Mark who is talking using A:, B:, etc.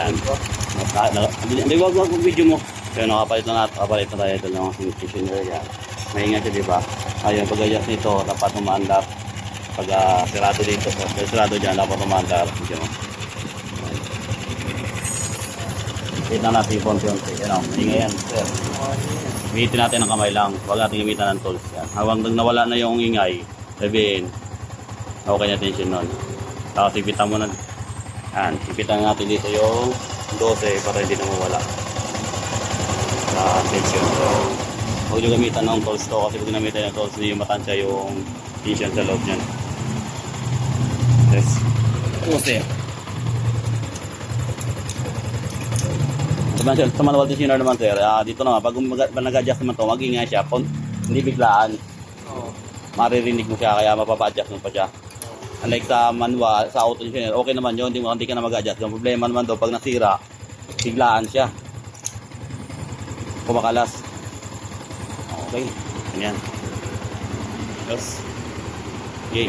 A: Yan. Hindi, wag video mo. Kaya nakapalit na tayo ito ng tensioner. Yan. Maingat siya, di ba? Ayun, pag-adjust nito, dapat umaandar. Pag sirado dito, sirado dyan, dapat umaandar. Video mo. Kita natin yung konti-unti. Yan o, maingay yan. Sir. Gamitin natin ng kamay lang. Huwag natin gamitan ng tools. Yan. Hawang nawala na yung ingay, sabihin, okay na tension nun. Tapos ipitan mo na. Yan, ipitan natin dito yung 12 para hindi na mawala sa tension. So, huwag nyo gamitan ng tools to kasi pag gamitan ng tools, hindi yung matansya yung tension sa loob nyan. Yes. 12. Sa manual tensioner naman sir, dito naman, pag nag-adjust naman ito, mag-ingay siya, hindi biglaan. Maririnig mo siya, kaya mapapa-adjust mo pa siya. Unlike sa manual, sa auto tensioner, okay naman yun, hindi ka na mag-adjust. Yung problema naman doon, pag nasira, biglaan siya. Kumakalas. Okay, ganyan. Yes. Okay.